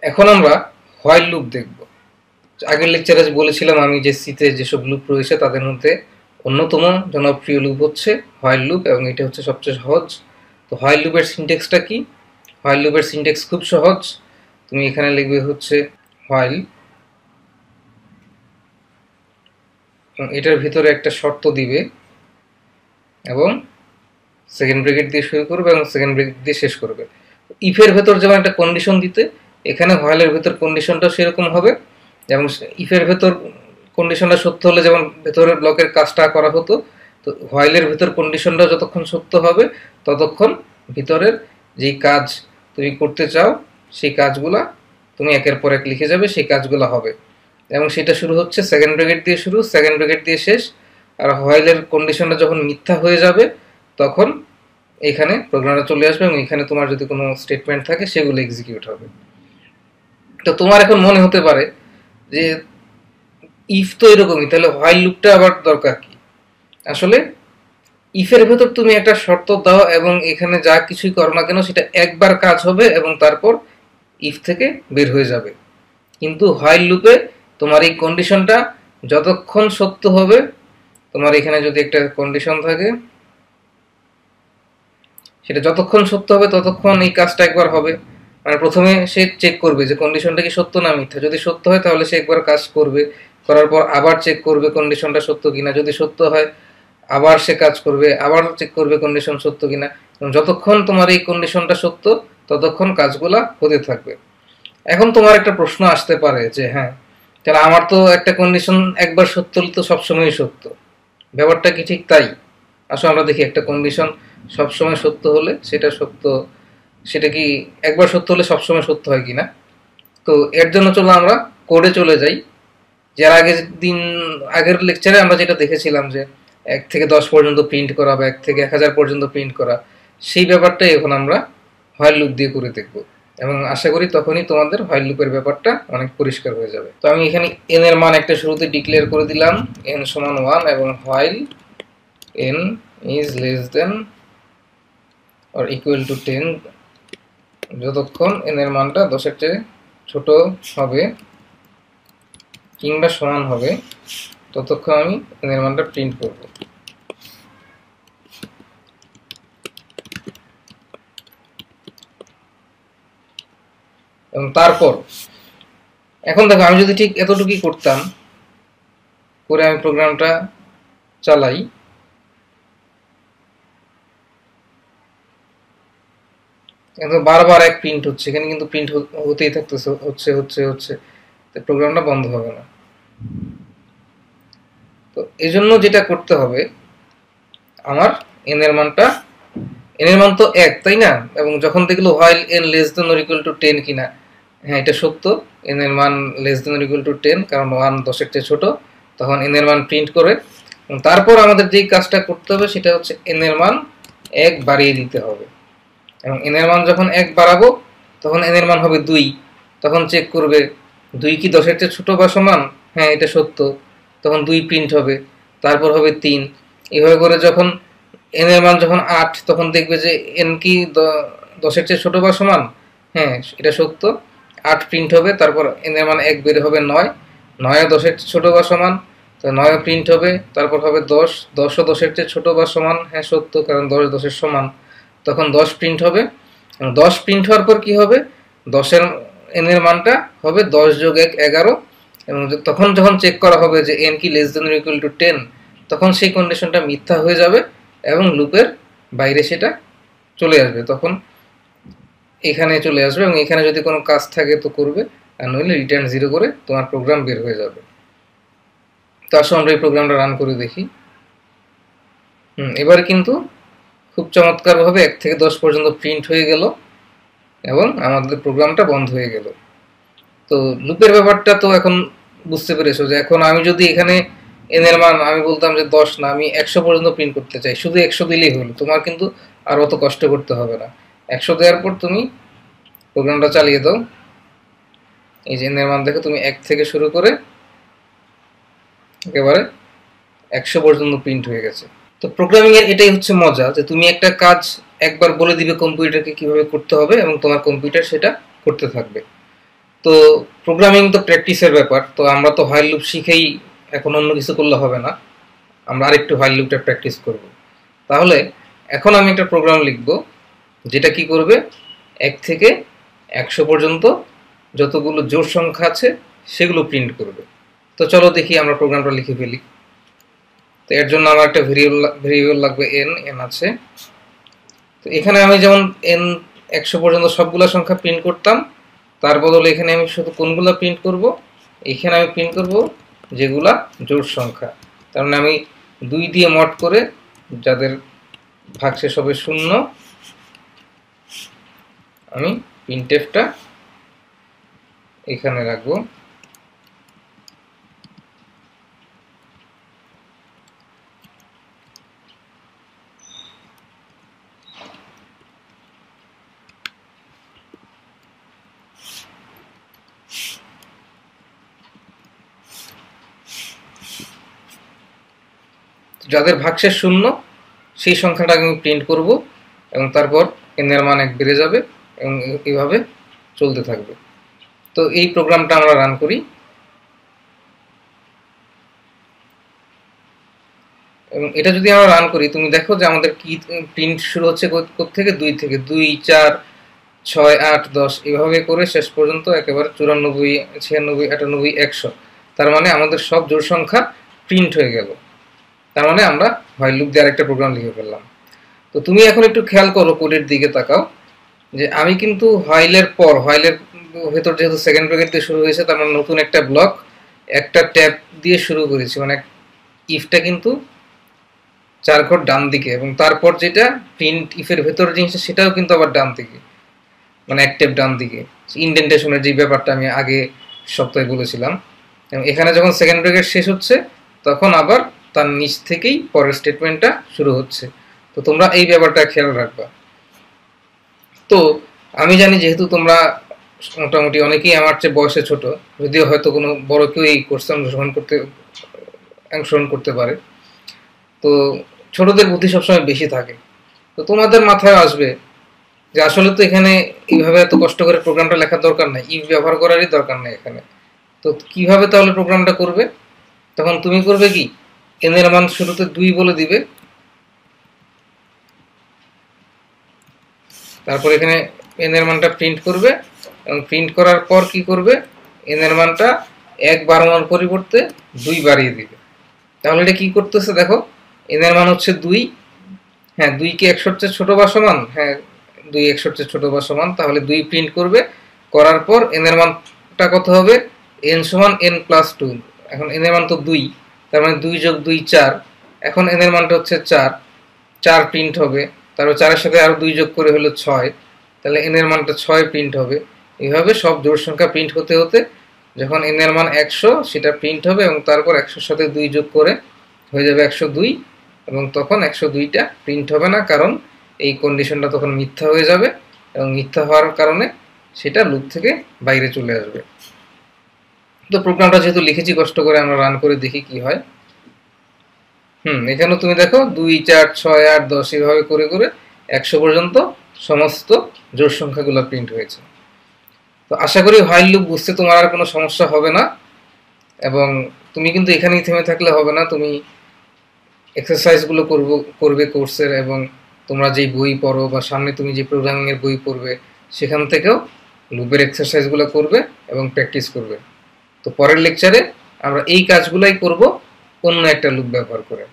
এখন আমরা while loop দেখব। আগের লেকচারে বলেছিলাম আমি যে সিতে যেসব লুপ রয়েছে তাদের মধ্যে অন্যতম জনপ্রিয় লুপ হচ্ছে হোয়াইল লুপ, এবং এটা হচ্ছে সবচেয়ে সহজ। তো হোয়াইল লুপের সিনট্যাক্সটা কি? হোয়াইল লুপের সিনট্যাক্স খুব সহজ। তুমি এখানে লিখবে হচ্ছে হোয়াইল, এটার ভিতরে একটা শর্ত দিবে এবং সেকেন্ড ব্র্যাকেট দিয়ে শুরু করবে এবং সেকেন্ড ব্র্যাকেট দিয়ে শেষ করবে। ইফের ভেতর যেমন একটা কন্ডিশন দিতে, এখানে হোয়াইলের ভেতর কন্ডিশনটা সেরকম হবে। যেমন ইফের ভেতর কন্ডিশনটা সত্য হলে যেমন ভেতরের ব্লকের কাজটা করা হতো, তো হোয়াইলের ভেতর কন্ডিশনটা যতক্ষণ সত্য হবে ততক্ষণ ভিতরের যেই কাজ তুমি করতে চাও সেই কাজগুলা তুমি একের পর এক লিখে যাবে, সেই কাজগুলো হবে। এবং সেটা শুরু হচ্ছে সেকেন্ড ব্র্যাকেট দিয়ে শুরু, সেকেন্ড ব্র্যাকেট দিয়ে শেষ। আর হোয়াইলের কন্ডিশনটা যখন মিথ্যা হয়ে যাবে তখন এখানে প্রোগ্রামটা চলে আসবে এবং এখানে তোমার যদি কোনো স্টেটমেন্ট থাকে সেগুলো এক্সিকিউট হবে। তো তোমার এখন মনে হতে পারে যে ইফ তো এরকমই, তাহলে হোয়াইল লুপটা আবার দরকার কি? আসলে ইফের ভেতর তুমি একটা শর্ত দাও এবং এখানে যা কিছুই করো না কেন সেটা একবার কাজ হবে এবং তারপর ইফ থেকে বের হয়ে যাবে। কিন্তু হোয়াইল লুপে তোমার এই কন্ডিশনটা যতক্ষণ সত্য হবে, তোমার এখানে যদি একটা কন্ডিশন থাকে সেটা যতক্ষণ সত্য হবে ততক্ষণ এই কাজটা একবার হবে। মানে প্রথমে সে চেক করবে যে কন্ডিশনটা কি সত্য না মিথ্যা। যদি সত্য হয় তাহলে সে একবার কাজ করবে, করার পর আবার চেক করবে কন্ডিশনটা সত্য কিনা। যদি সত্য হয় আবার সে কাজ করবে, আবার চেক করবে কন্ডিশন সত্য কিনা। যতক্ষণ তোমার এই কন্ডিশনটা সত্য ততক্ষণ কাজগুলা হতে থাকবে। এখন তোমার একটা প্রশ্ন আসতে পারে যে হ্যাঁ, তাহলে আমার তো একটা কন্ডিশন একবার সত্য হলে তো সবসময় সত্য, ব্যাপারটা কি ঠিক তাই? আসলে আমরা দেখি একটা কন্ডিশন সবসময় সত্য হলে সেটা সত্য, সেটা কি একবার সত্য হলে সবসময় সত্য হয় কিনা। তো এর জন্য চলো আমরা কোডে চলে যাই। যার আগের লেকচারে আমরা যেটা দেখেছিলাম যে 1 থেকে 10 পর্যন্ত প্রিন্ট করা বা 1 থেকে 1000 পর্যন্ত প্রিন্ট করা, সেই ব্যাপারটাই এখন আমরা হোয়াইল লুপ দিয়ে করে দেখব এবং আশা করি তখনই তোমাদের হোয়াইল লুপের ব্যাপারটা অনেক পরিষ্কার হয়ে যাবে। তো আমি এখানে n এর মান একটা শুরুতে ডিক্লেয়ার করে দিলাম, n সমান 1, এবং while n is less than or equal to 10, যতক্ষণ n এর মানটা 10 এর চেয়ে ছোট হবে কিংবা সমান হবে ততক্ষণ আমি n এর মানটা প্রিন্ট করব। এবং তারপর এখন দেখো আমি যদি ঠিক এতটুকুই করতাম, করে আমি প্রোগ্রামটা চালাই, কিন্তু বারবার এক প্রিন্ট হচ্ছে, এখানে কিন্তু প্রিন্ট হতেই থাকতেছে, হচ্ছে হচ্ছে হচ্ছে, প্রোগ্রামটা বন্ধ হবে না। তো এই জন্য যেটা করতে হবে, আমার n এর মান তো 1, তাই না? এবং যখন দেখলো while n less than or equal to 10 কিনা, হ্যাঁ এটা সত্য, n এর মান less than or equal to 10, কারণ 1 10 এর চেয়ে ছোট, তখন n এর মান প্রিন্ট করে। এবং তারপর আমাদের যেই কাজটা করতে হবে সেটা হচ্ছে n এর মান 1 বাড়িয়ে দিতে হবে। এবং n এর মান যখন 1 বাড়াবো তখন n এর মান হবে 2, তখন চেক করবে 2 কি 10 এর চেয়ে ছোট বা সমান, হ্যাঁ এটা সত্য, তখন 2 প্রিন্ট হবে, তারপর হবে 3। এইভাবে করে যখন n এর মান যখন 8, তখন দেখবে যে n কি 10 এর চেয়ে ছোট বা সমান, হ্যাঁ এটা সত্য, 8 প্রিন্ট হবে, তারপর n এর মান 1 বের হবে 9, 9 10 এর চেয়ে ছোট বা সমান, তো 9 প্রিন্ট হবে, তারপর হবে 10, 10 ও 10 এর চেয়ে ছোট বা সমান, হ্যাঁ সত্য, কারণ 10 10 এর সমান, তখন 10 প্রিন্ট হবে। 10 প্রিন্ট হওয়ার পর কি হবে, 10 এর n এর মানটা হবে 10 যোগ 1 11, এবং তখন যখন চেক করা হবে যে n কি less than or equal to 10, তখন সেই কন্ডিশনটা মিথ্যা হয়ে যাবে এবং লুপের বাইরে সেটা চলে আসবে, তখন এখানে চলে আসবে এবং এখানে যদি কোনো কাজ থাকে তো করবে, আর নইলে রিটার্ন 0 করে তোমার প্রোগ্রাম বের হয়ে যাবে। তো আসলে আমরা এই প্রোগ্রামটা রান করে দেখি। এবার কিন্তু খুব চমৎকারভাবে 1 থেকে 10 পর্যন্ত প্রিন্ট হয়ে গেল এবং আমাদের প্রোগ্রামটা বন্ধ হয়ে গেল। তো লুপের ব্যাপারটা তো এখন বুঝতে পেরেছো যে এখন আমি যদি এখানে n এর মান আমি বলতাম যে 10 না, আমি 100 পর্যন্ত প্রিন্ট করতে চাই, শুধু 100 দিলেই হলো, তোমার কিন্তু আর অত কষ্ট করতে হবে না। 100 দেওয়ার পর তুমি প্রোগ্রামটা চালিয়ে দাও, এই যে n এর মান দেখো তুমি 1 থেকে শুরু করে একেবারে 100 পর্যন্ত প্রিন্ট হয়ে গেছে। তো প্রোগ্রামিং এর এটাই হচ্ছে মজা, যে তুমি একটা কাজ একবার বলে দিবে কম্পিউটারকে কিভাবে করতে হবে এবং তোমার কম্পিউটার সেটা করতে থাকবে। তো প্রোগ্রামিং তো প্র্যাকটিসের ব্যাপার, তো আমরা তো হোয়াইল লুপ শিখেই এখন অন্য কিছু করলে হবে না, আমরা আরেকটু হোয়াইল লুপটা প্র্যাকটিস করব। তাহলে এখন আমি একটা প্রোগ্রাম লিখব যেটা কি করবে, 1 থেকে 100 পর্যন্ত যতগুলো জোড় সংখ্যা আছে সেগুলো প্রিন্ট করবে। তো চলো দেখি আমরা প্রোগ্রামটা লিখে ফেলি। তো এর জন্য আমার একটা ভেরিয়েবল লাগবে n আছে। তো এখানে আমি যেমন n 100 পর্যন্ত সবগুলো সংখ্যা প্রিন্ট করতাম, তার বদলে এখানে আমি শুধু কোনগুলো প্রিন্ট করব, এখানে আমি প্রিন্ট করব যেগুলা জোড় সংখ্যা। তার মানে আমি 2 দিয়ে মড করে যাদের ভাগশেষ হবে 0 আমি প্রিন্টএফটা এখানে রাখবো। যাদের ভাগশেষ 0 সেই সংখ্যাটা আমি প্রিন্ট করব এবং তারপর n এর মান 1 বেড়ে যাবে এবং এইভাবে চলতে থাকবে। তো এই প্রোগ্রামটা আমরা রান করি এবং এটা যদি আমরা রান করি, তুমি দেখো যে আমাদের কি প্রিন্ট শুরু হচ্ছে থেকে 2 থেকে 2 4 6 8 10 এভাবে করে শেষ পর্যন্ত একেবারে 94 96 98 100। তার মানে আমাদের সব জোড় সংখ্যা প্রিন্ট হয়ে গেল। তার মানে আমরা হোয়াইল লুপ দিয়ে আরেকটা প্রোগ্রাম লিখে ফেললাম। তো তুমি এখন একটু খেয়াল করো, কোডের দিকে তাকাও, যে আমি কিন্তু হোয়াইলের ভেতর যেহেতু সেকেন্ড ব্র্যাকেট দিয়ে শুরু হয়েছে, তার মানে নতুন একটা ব্লক একটা ট্যাব দিয়ে শুরু করেছি, মানে ইফটা কিন্তু 4 ঘর ডান দিকে, এবং তারপর যেটা প্রিন্ট ইফের ভেতর জিনিসটা সেটাও কিন্তু আবার ডান দিকে, মানে এক ট্যাব ডান দিকে। ইন্ডেন্টেশনের যে ব্যাপারটা আমি আগে সপ্তাহে বলেছিলাম, এবং এখানে যখন সেকেন্ড ব্র্যাকেট শেষ হচ্ছে তখন আবার তার নিচ থেকেই পরের স্টেটমেন্টটা শুরু হচ্ছে। তো তোমরা এই ব্যাপারটা খেয়াল রাখবা। তো আমি জানি যেহেতু তোমরা মোটামুটি অনেকেই আমার চেয়ে বয়সে ছোট, যদিও হয়তো কোনো বড় কেউ এই কোর্সে অংশগ্রহণ করতে পারে, তো ছোটদের বুদ্ধি সবসময় বেশি থাকে। তো তোমাদের মাথায় আসবে যে আসলে তো এখানে এইভাবে এত কষ্ট করে প্রোগ্রামটা লেখার দরকার নাই, ইফ ব্যবহার করারই দরকার নেই এখানে। তো কিভাবে তাহলে প্রোগ্রামটা করবে? তখন তুমি করবে কি, n এর মান শুরুতে 2 বলে দিবে, তারপর এখানে n এর মানটা প্রিন্ট করবে এবং প্রিন্ট করার পর কি করবে, n এর মানটা 1 বাড়ানোর পরিবর্তে 2 বাড়িয়ে দিবে। তাহলে এটা কি করতেছে দেখো, n এর মান হচ্ছে 2, হ্যাঁ 2 কি 100 এর চেয়ে ছোট বা সমান, হ্যাঁ 2 100 এর চেয়ে ছোট বা সমান, তাহলে 2 প্রিন্ট করবে। করার পর n এর মানটা কত হবে, n সমান n প্লাস 2। এখন n এর মান তো 2, তার মানে 2 যোগ 2 4, এখন n এর মানটা হচ্ছে 4, 4 প্রিন্ট হবে, তারপর 4 এর সাথে আরো 2 যোগ করে হলো 6, তাহলে n এর মানটা 6 প্রিন্ট হবে। এইভাবে সব জোড় সংখ্যা প্রিন্ট হতে হতে যখন n এর মান 100 সেটা প্রিন্ট হবে এবং তারপর 100 এর সাথে 2 যোগ করে হয়ে যাবে 102, এবং তখন 102টা প্রিন্ট হবে না, কারণ এই কন্ডিশনটা তখন মিথ্যা হয়ে যাবে এবং মিথ্যা হওয়ার কারণে সেটা লুপ থেকে বাইরে চলে আসবে। তো প্রোগ্রামটা যেহেতু লিখেছি কষ্ট করে, আমরা রান করে দেখি কি হয়। এখানে তুমি দেখো 2 4 6 8 10 এভাবে করে করে 100 পর্যন্ত সমস্ত জোড় সংখ্যাগুলো প্রিন্ট হয়েছে। তো আশা করি হোয়াইল লুপ বুঝতে তোমার আর কোনো সমস্যা হবে না, এবং তুমি কিন্তু এখানেই থেমে থাকলে হবে না, তুমি এক্সারসাইজগুলো করবে কোর্সের, এবং তোমরা যেই বই পড়ো বা সামনে তুমি যে প্রোগ্রামিং এর বই পড়বে সেখান থেকেও লুপের এক্সারসাইজগুলো করবে এবং প্র্যাকটিস করবে। তো পরের লেকচারে আমরা এই কাজগুলাই করব অন্য একটা লুপ ব্যবহার করে।